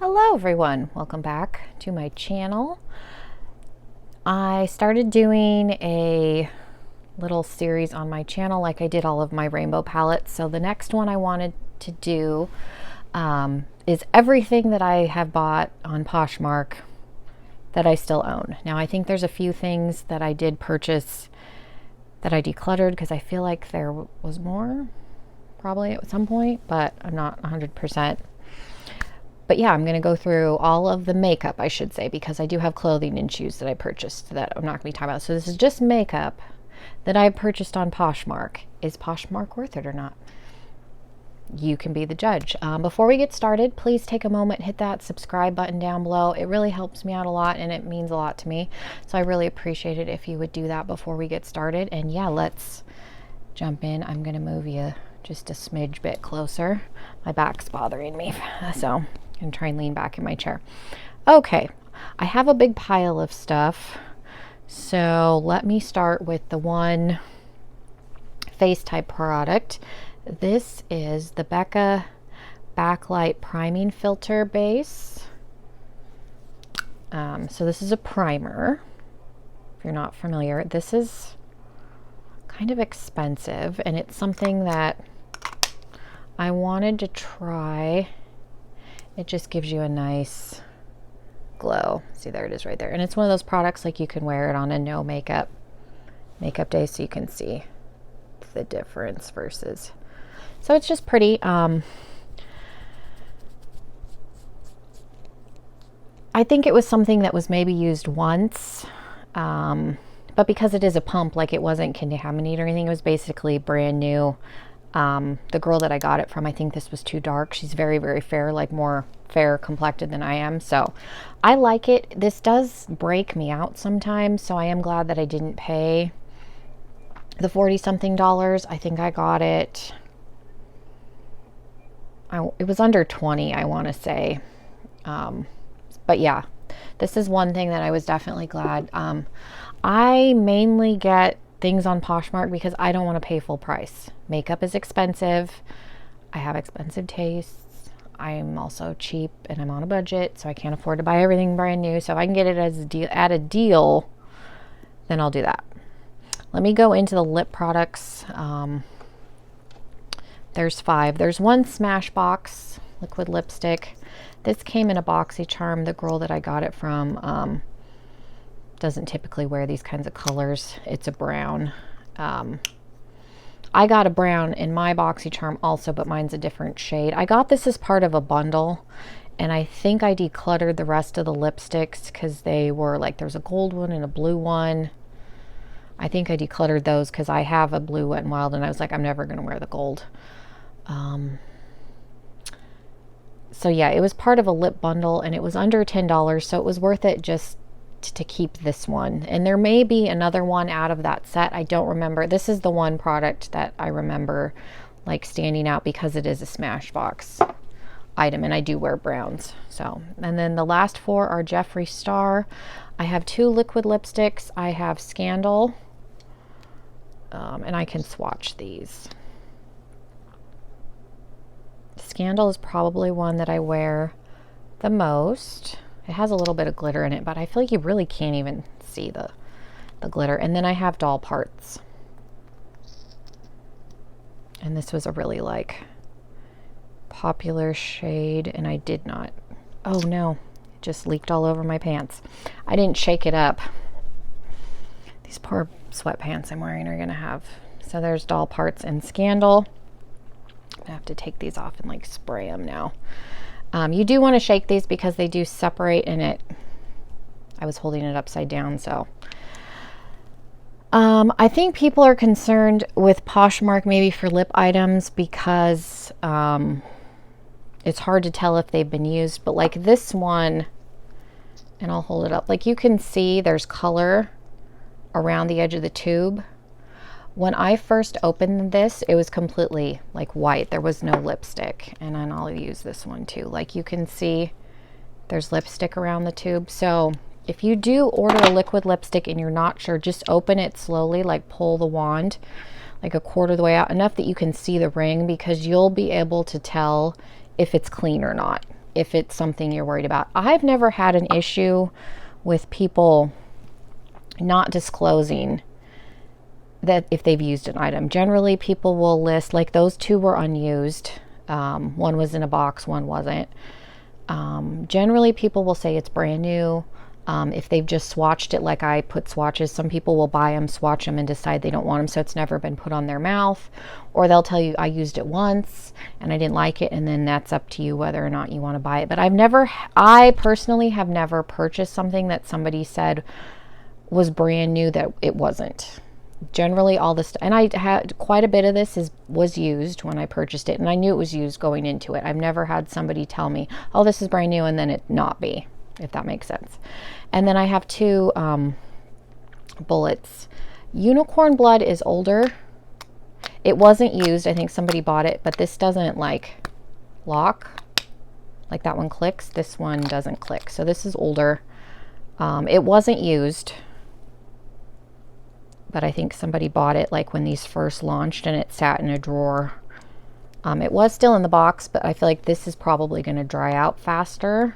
Hello everyone, welcome back to my channel. I started doing a little series on my channel like I did all of my rainbow palettes. So the next one I wanted to do is everything that I have bought on Poshmark that I still own. Now I think there's a few things that I did purchase that I decluttered because I feel like there was more probably at some point, but I'm not 100%. But yeah, I'm going to go through all of the makeup, I should say, because I do have clothing and shoes that I purchased that I'm not going to be talking about. So this is just makeup that I purchased on Poshmark. Is Poshmark worth it or not? You can be the judge. Before we get started, please take a moment, hit that subscribe button down below. It really helps me out a lot and it means a lot to me. So I really appreciate it if you would do that before we get started. And yeah, let's jump in. I'm going to move you just a smidge bit closer. My back's bothering me, so and try and lean back in my chair. Okay, I have a big pile of stuff. So let me start with the one face type product. This is the Becca Backlight Priming Filter Base. So this is a primer. If you're not familiar, this is kind of expensive and it's something that I wanted to try. It just gives you a nice glow. See, there it is right there. And it's one of those products like you can wear it on a no makeup day so you can see the difference versus. So it's just pretty. I think it was something that was maybe used once, but because it is a pump, like it wasn't contaminated or anything, it was basically brand new. The girl that I got it from, I think this was too dark. She's very, very fair, like more fair complected than I am. So I like it. This does break me out sometimes. So I am glad that I didn't pay the 40 something dollars. I think I got it. It was under 20, I want to say. But yeah, this is one thing that I was definitely glad. I mainly get things on Poshmark because I don't want to pay full price. Makeup is expensive. I have expensive tastes. I'm also cheap and I'm on a budget, so I can't afford to buy everything brand new. So if I can get it as a deal, at a deal, then I'll do that. Let me go into the lip products. There's 5. There's one Smashbox liquid lipstick. This came in a BoxyCharm. The girl that I got it from doesn't typically wear these kinds of colors. It's a brown. I got a brown in my BoxyCharm also, but mine's a different shade. I got this as part of a bundle, and I think I decluttered the rest of the lipsticks because they were like, there's a gold one and a blue one. I think I decluttered those because I have a blue Wet n Wild, and I was like, I'm never going to wear the gold. So yeah, it was part of a lip bundle, and it was under $10, so it was worth it just to keep this one. And there may be another one out of that set. I don't remember. This is the one product that I remember like standing out because it is a Smashbox item, and I do wear browns. So, and then the last 4 are Jeffree Star. I have 2 liquid lipsticks. I have Scandal, and I can swatch these. Scandal is probably one that I wear the most. It has a little bit of glitter in it, but I feel like you really can't even see the glitter. And then I have Doll Parts. And this was a really like popular shade, and I did not. Oh no, it just leaked all over my pants. I didn't shake it up. These poor sweatpants I'm wearing are gonna have. So there's Doll Parts and Scandal. I have to take these off and like spray them now. You do want to shake these because they do separate, and I was holding it upside down, so. I think people are concerned with Poshmark maybe for lip items because it's hard to tell if they've been used, but like this one, and I'll hold it up, like you can see there's color around the edge of the tube. When I first opened this, it was completely like white. There was no lipstick. And then I'll use this one too. Like you can see there's lipstick around the tube. So if you do order a liquid lipstick and you're not sure, just open it slowly, like pull the wand like a quarter of the way out, enough that you can see the ring, because you'll be able to tell if it's clean or not. if it's something you're worried about. I've never had an issue with people not disclosing that if they've used an item. Generally, people will list, like those two were unused. One was in a box, one wasn't. Generally, people will say it's brand new. If they've just swatched it, like I put swatches, some people will buy them, swatch them, and decide they don't want them, so it's never been put on their mouth. Or they'll tell you, I used it once and I didn't like it, and then that's up to you whether or not you want to buy it. But I personally have never purchased something that somebody said was brand new that it wasn't. Generally, all this, and I had quite a bit of this was used when I purchased it, and I knew it was used going into it. I've never had somebody tell me, oh, this is brand new, and then it not be, if that makes sense. And then I have two bullets. Unicorn Blood is older. It wasn't used. I think somebody bought it, but this doesn't like lock. Like that one clicks. This one doesn't click. So this is older. It wasn't used, but I think somebody bought it like when these first launched, and it sat in a drawer. It was still in the box, but I feel like this is probably going to dry out faster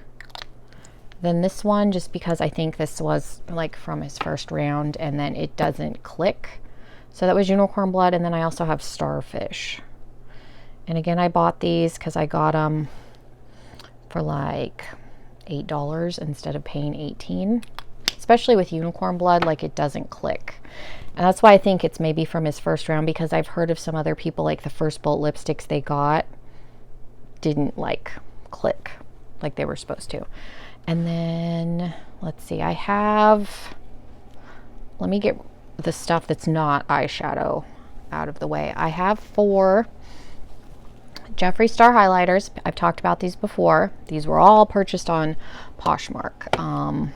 than this one, just because I think this was like from his first round, and then it doesn't click. So that was Unicorn Blood, and then I also have Starfish. And again, I bought these because I got them for like $8 instead of paying $18. Especially with Unicorn Blood, like it doesn't click. And that's why I think it's maybe from his first round, because I've heard of some other people, like the first bullet lipsticks they got didn't like click like they were supposed to. And then let's see, let me get the stuff that's not eyeshadow out of the way. I have 4 Jeffree Star highlighters. I've talked about these before. These were all purchased on Poshmark.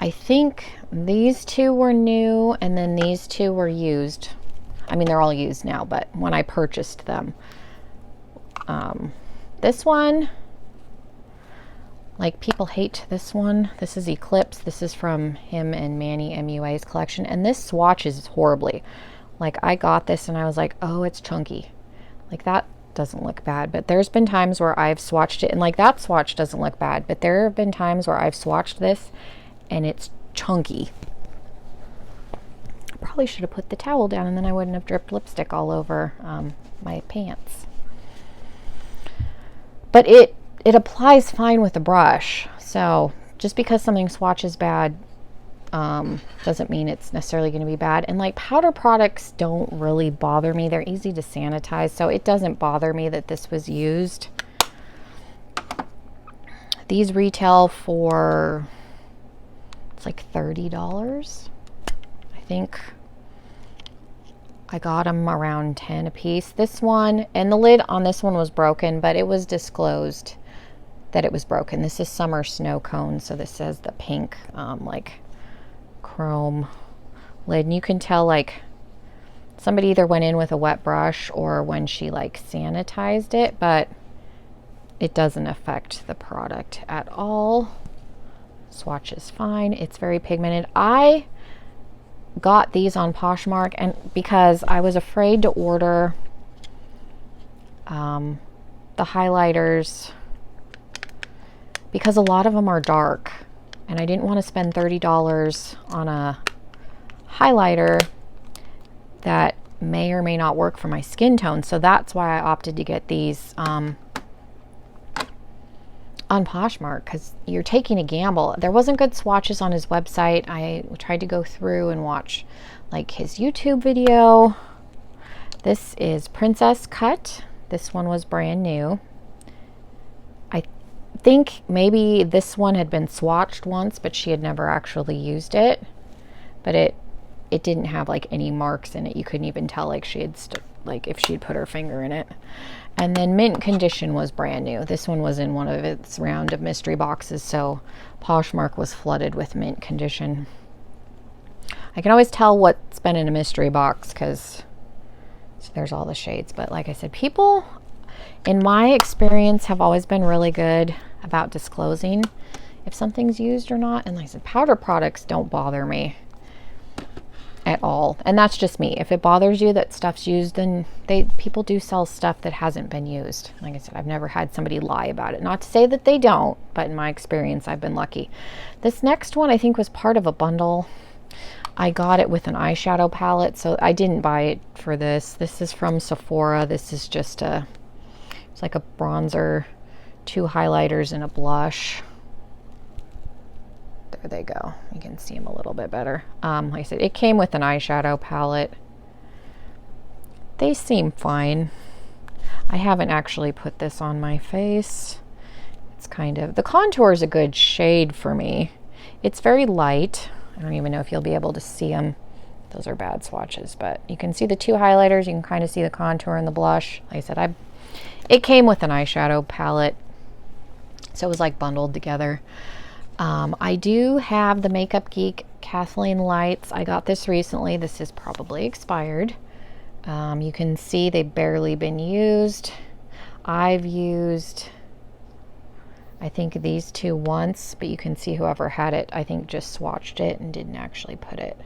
I think these 2 were new, and then these 2 were used. I mean, they're all used now, but when I purchased them. This one, like people hate this one. This is Eclipse. This is from him and Manny MUA's collection. And this swatches horribly. Like I got this and I was like, oh, it's chunky. Like that doesn't look bad. But there's been times where I've swatched it and like that swatch doesn't look bad. But there have been times where I've swatched this and it's chunky. I probably should have put the towel down, and then I wouldn't have dripped lipstick all over my pants. But it applies fine with a brush. So just because something swatches bad doesn't mean it's necessarily going to be bad. And like powder products don't really bother me. They're easy to sanitize, so it doesn't bother me that this was used. These retail for, it's like $30. I think I got them around 10 a piece. This one, and the lid on this one was broken, but it was disclosed that it was broken. This is Summer Snow Cone, so this says the pink like chrome lid, and you can tell like somebody either went in with a wet brush or when she like sanitized it, but it doesn't affect the product at all. Swatch is fine. It's very pigmented. I got these on Poshmark and because I was afraid to order the highlighters because a lot of them are dark, and I didn't want to spend $30 on a highlighter that may or may not work for my skin tone. So that's why I opted to get these on Poshmark, because you're taking a gamble. There wasn't good swatches on his website. I tried to go through and watch like his YouTube video. This is Princess Cut. This one was brand new. I think maybe this one had been swatched once, but she had never actually used it. But it didn't have like any marks in it. You couldn't even tell like she had like if she'd put her finger in it. And then Mint Condition was brand new. This one was in one of its round of mystery boxes, so Poshmark was flooded with Mint Condition. I can always tell what's been in a mystery box because there's all the shades. But like I said, people, in my experience, have always been really good about disclosing if something's used or not. And like I said, powder products don't bother me. at all. And that's just me. If it bothers you that stuff's used, then people do sell stuff that hasn't been used. Like I said, I've never had somebody lie about it. Not to say that they don't, but in my experience, I've been lucky. This next one I think was part of a bundle. I got it with an eyeshadow palette, so I didn't buy it for this. This is from Sephora. This is just it's like a bronzer, 2 highlighters, and a blush. There they go. You can see them a little bit better. Like I said, it came with an eyeshadow palette. They seem fine. I haven't actually put this on my face. It's kind of, the contour is a good shade for me. It's very light. I don't even know if you'll be able to see them. Those are bad swatches, but you can see the 2 highlighters. You can kind of see the contour and the blush. Like I said, it came with an eyeshadow palette, so it was like bundled together. I do have the Makeup Geek Kathleen Lights. I got this recently. This is probably expired. You can see they've barely been used. I've used, I think, these 2 once, but you can see whoever had it, I think, just swatched it and didn't actually put it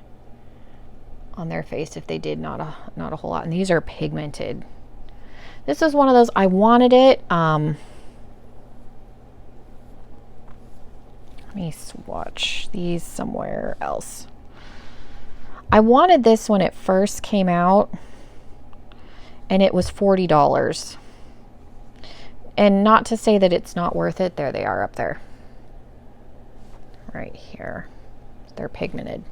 on their face. If they did, not a whole lot. And these are pigmented. This is one of those, I wanted it. Let me swatch these somewhere else. I wanted this when it first came out, and it was $40. And not to say that it's not worth it. There they are up there. Right here. They're pigmented.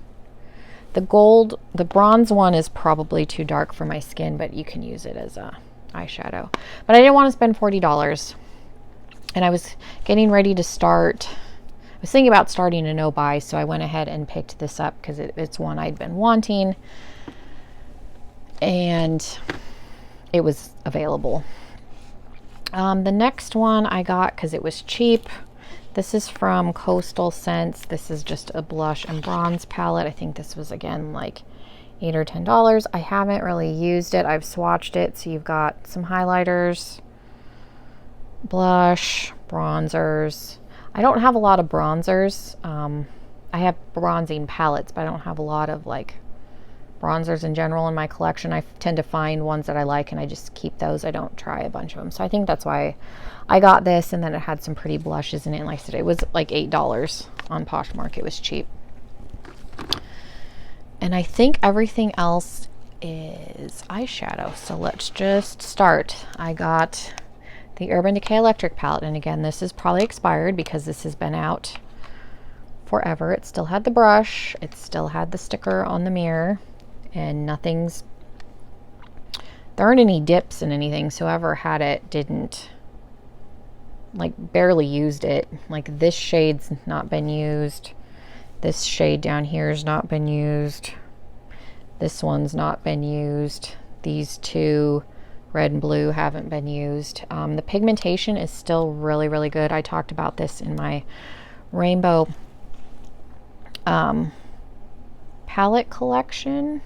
The gold, the bronze one is probably too dark for my skin, but you can use it as a eyeshadow. But I didn't want to spend $40. And I was getting ready to start, I was thinking about starting a no buy, so I went ahead and picked this up because it's one I'd been wanting. And it was available. The next one I got because it was cheap. This is from Coastal Scents. This is just a blush and bronze palette. I think this was, again, like $8 or $10. I haven't really used it. I've swatched it. So you've got some highlighters, blush, bronzers. I don't have a lot of bronzers. I have bronzing palettes, but I don't have a lot of like bronzers in general in my collection. I tend to find ones that I like and I just keep those. I don't try a bunch of them. So I think that's why I got this, and then it had some pretty blushes in it. And like I said, it was like $8 on Poshmark. It was cheap. And I think everything else is eyeshadow. So let's just start. I got the Urban Decay Electric palette, and again, this is probably expired because this has been out forever. It still had the brush, it still had the sticker on the mirror, and nothing's, there aren't any dips in anything, so whoever had it didn't, like, barely used it. Like, this shade's not been used, this shade down here has not been used, this one's not been used, these 2 red and blue haven't been used. The pigmentation is still really, really good. I talked about this in my rainbow palette collection.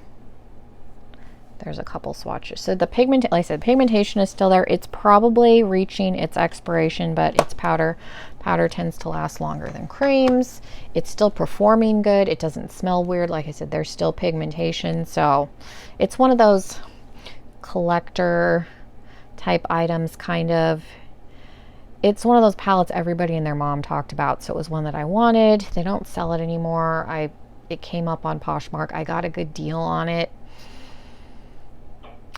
There's a couple swatches. So the pigment, like I said, pigmentation is still there. It's probably reaching its expiration, but it's powder. Powder tends to last longer than creams. It's still performing good. It doesn't smell weird. Like I said, there's still pigmentation. So it's one of those collector type items, kind of. It's one of those palettes everybody and their mom talked about, so it was one that I wanted. They don't sell it anymore. It came up on Poshmark. I got a good deal on it.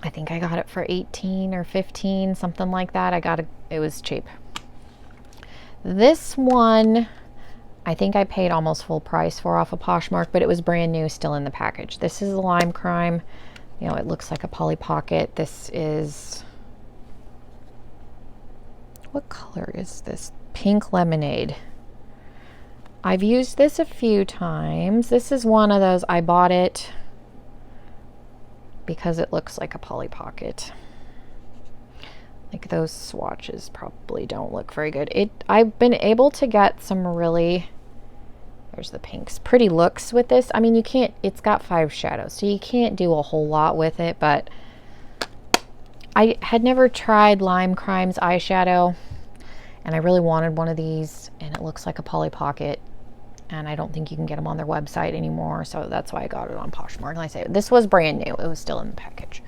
I think I got it for 18 or 15, something like that. It was cheap. This one, I think I paid almost full price for off of Poshmark, but it was brand new, still in the package. This is the Lime Crime. You know, it looks like a Polly Pocket. This is, what color is this? Pink Lemonade. I've used this a few times. This is one of those, I bought it because it looks like a Polly Pocket. Like, those swatches probably don't look very good. I've been able to get some really, there's the pinks, pretty looks with this. I mean, you can't, it's got 5 shadows, so you can't do a whole lot with it, but I had never tried Lime Crime's eyeshadow, and I really wanted one of these, and it looks like a Polly Pocket. and I don't think you can get them on their website anymore, so that's why I got it on Poshmark. And I say this was brand new. It was still in the package.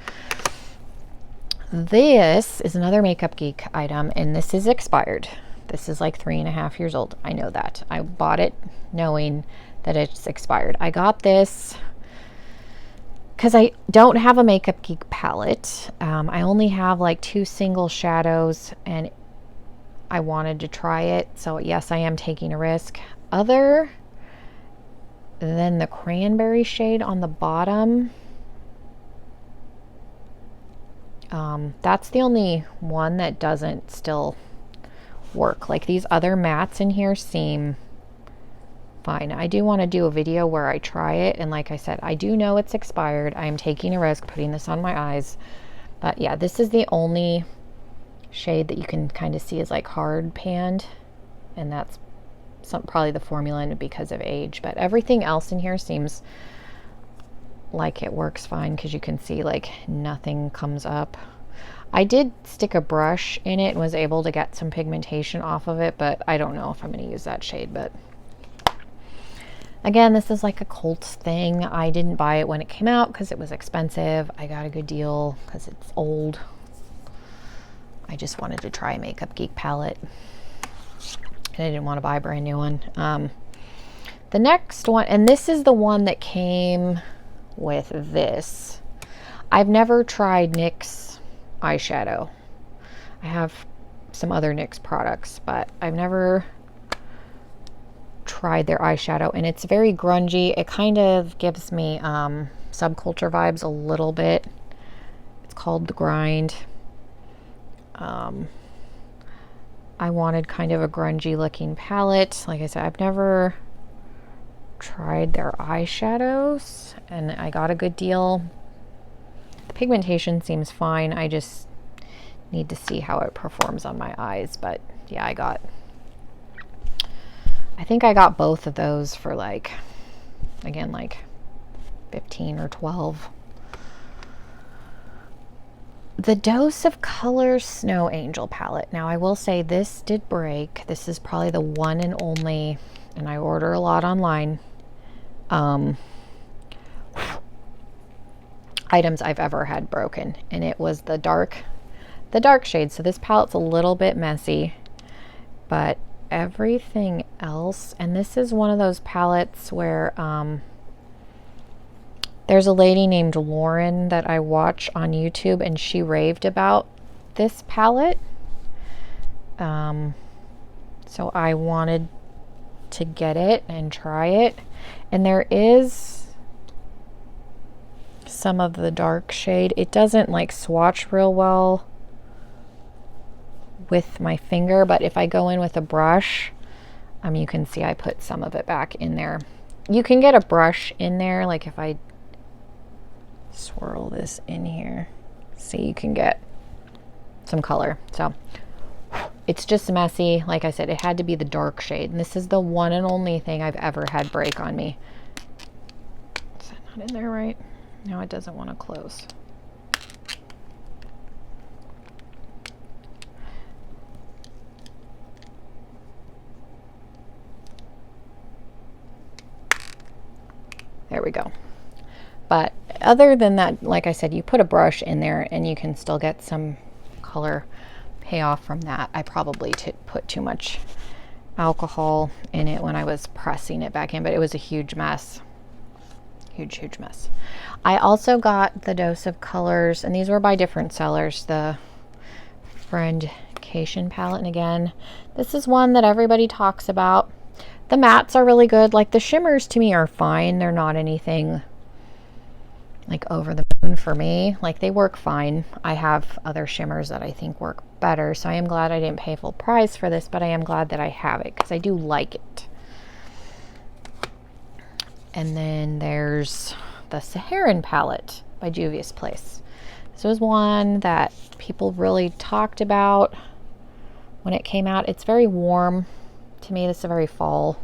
This is another Makeup Geek item, and this is expired. This is like 3.5 years old. I know that. I bought it knowing that it's expired. I got this because I don't have a Makeup Geek palette. I only have like 2 single shadows, and I wanted to try it. So yes, I am taking a risk. Other than the cranberry shade on the bottom, that's the only one that doesn't still work. Like these other mattes in here seem fine. I do want to do a video where I try it, and like I said, I do know it's expired. I am taking a risk putting this on my eyes, but yeah, this is the only shade that you can kind of see is like hard panned, and that's probably the formula because of age, but everything else in here seems like it works fine because you can see like nothing comes up. I did stick a brush in it and was able to get some pigmentation off of it, but I don't know if I'm going to use that shade. But again, this is like a cult thing. I didn't buy it when it came out because it was expensive. I got a good deal because it's old. I just wanted to try a Makeup Geek palette, and I didn't want to buy a brand new one. The next one, and this is the one that came with this. I've never tried NYX eyeshadow. I have some other NYX products, but I've never tried their eyeshadow, and it's very grungy. It kind of gives me Subculture vibes a little bit. It's called The Grind. I wanted kind of a grungy looking palette. Like I said, I've never tried their eyeshadows, and I got a good deal. The pigmentation seems fine. I just need to see how it performs on my eyes. But yeah, I think I got both of those for like, again, like 15 or 12. The Dose of Colors Snow Angel palette. Now I will say this did break. This is probably the one and only, and I order a lot online, items I've ever had broken, and it was the dark shade. So this palette's a little bit messy, but everything else, and this is one of those palettes where there's a lady named Lauren that I watch on YouTube, and she raved about this palette. So I wanted to get it and try it. And there is some of the dark shade. It doesn't like swatch real well with my finger, but if I go in with a brush, you can see I put some of it back in there. You can get a brush in there, like if I swirl this in here, see, you can get some color. So it's just messy. Like I said, it had to be the dark shade, and this is the one and only thing I've ever had break on me. Is that not in there right? No, it doesn't want to close. There we go. But other than that, like I said, you put a brush in there and you can still get some color payoff from that. I probably put too much alcohol in it when I was pressing it back in, but it was a huge mess. Huge mess. I also got the Dose of Colors, and these were by different sellers, the Friendcation palette. And again, this is one that everybody talks about. The mattes are really good. Like the shimmers to me are fine. They're not anything like over the moon for me. Like they work fine. I have other shimmers that I think work better, so I am glad I didn't pay full price for this, but I am glad that I have it because I do like it. And then there's the Saharan palette by Juvia's Place. This was one that people really talked about when it came out. It's very warm to me. This is a very fall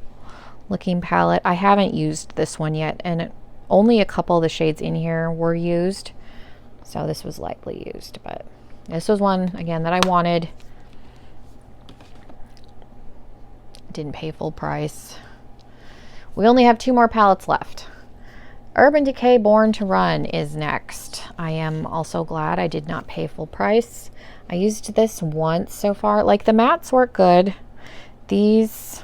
looking palette. I haven't used this one yet, and only a couple of the shades in here were used, so this was likely used. But this was one, again, that I wanted. Didn't pay full price. We only have 2 more palettes left. Urban Decay Born to Run is next. I am also glad I did not pay full price. I used this once so far. Like, the mattes work good. These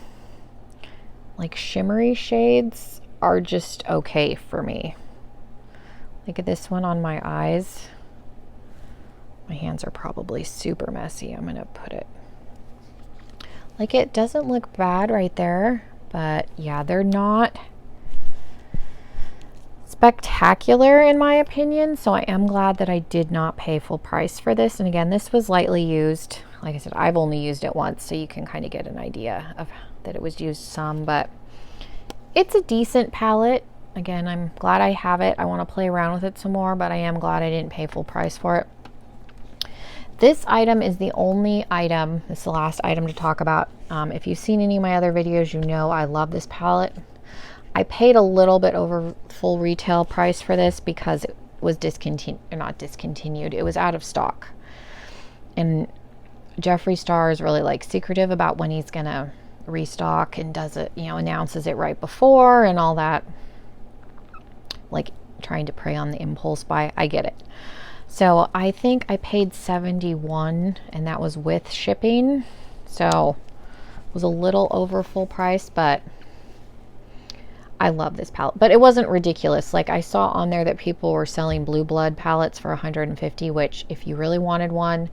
like shimmery shades are just okay for me. Look at this one on my eyes. My hands are probably super messy. I'm gonna put it. Like, it doesn't look bad right there, but yeah, they're not spectacular in my opinion, so I am glad that I did not pay full price for this. And again, this was lightly used. Like I said, I've only used it once, so you can kind of get an idea of that it was used some, but it's a decent palette. Again, I'm glad I have it. I want to play around with it some more, but I am glad I didn't pay full price for it. This item is the only item, this is the last item to talk about. If you've seen any of my other videos, you know I love this palette. I paid a little bit over full retail price for this because it was not discontinued, it was out of stock. And Jeffree Star is really like secretive about when he's gonna restock and does it, you know, announces it right before and all that. Like trying to prey on the impulse buy. I get it. So I think I paid $71 and that was with shipping. So it was a little over full price, but I love this palette. But it wasn't ridiculous. Like, I saw on there that people were selling Blue Blood palettes for $150, which if you really wanted one,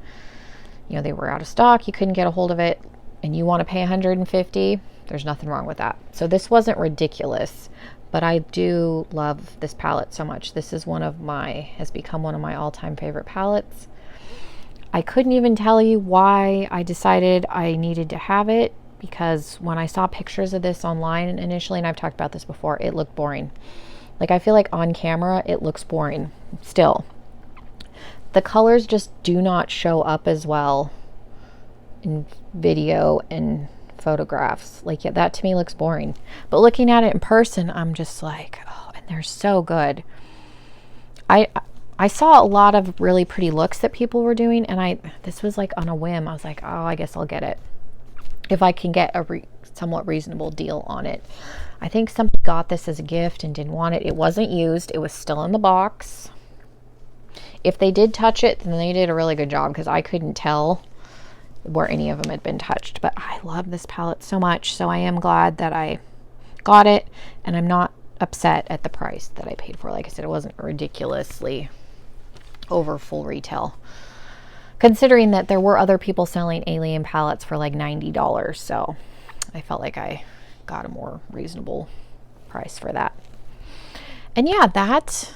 you know, they were out of stock, you couldn't get a hold of it, and you want to pay $150, there's nothing wrong with that. So this wasn't ridiculous, but I do love this palette so much. This is has become one of my all-time favorite palettes. I couldn't even tell you why I decided I needed to have it, because when I saw pictures of this online initially, and I've talked about this before, it looked boring. Like, I feel like on camera it looks boring still. The colors just do not show up as well in video and photographs. Like, yeah, that to me looks boring. But looking at it in person, I'm just like, oh, and they're so good. I saw a lot of really pretty looks that people were doing, and this was like on a whim. I was like, oh, I guess I'll get it if I can get a somewhat reasonable deal on it. I think somebody got this as a gift and didn't want it. It wasn't used. It was still in the box. If they did touch it, then they did a really good job, because I couldn't tell where any of them had been touched. But I love this palette so much, so I am glad that I got it, and I'm not upset at the price that I paid for. Like I said, it wasn't ridiculously over full retail, considering that there were other people selling Alien palettes for like $90, so I felt like I got a more reasonable price for that. And yeah, that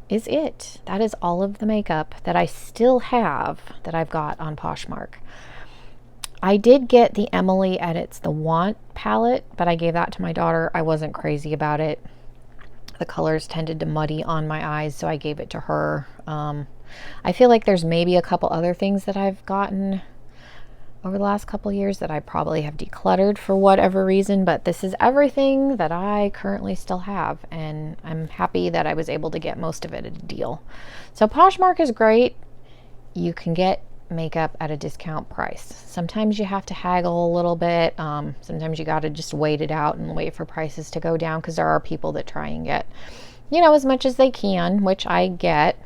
is it. That is all of the makeup that I still have that I've got on Poshmark. I did get the Emily Edits the Want palette, but I gave that to my daughter. I wasn't crazy about it. The colors tended to muddy on my eyes, so I gave it to her. I feel like there's maybe a couple other things that I've gotten over the last couple years that I probably have decluttered for whatever reason, but this is everything that I currently still have, and I'm happy that I was able to get most of it at a deal. So Poshmark is great. You can get makeup at a discount price. Sometimes you have to haggle a little bit. Sometimes you got to just wait it out and wait for prices to go down, because there are people that try and get, you know, as much as they can, which I get.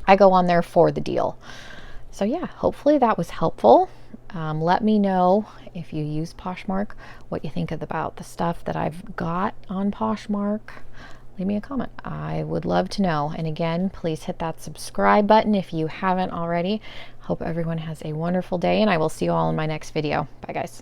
I go on there for the deal. So yeah, hopefully that was helpful. Let me know if you use Poshmark, what you think about the stuff that I've got on Poshmark. Leave me a comment. I would love to know. And again, please hit that subscribe button if you haven't already. Hope everyone has a wonderful day, and I will see you all in my next video. Bye, guys.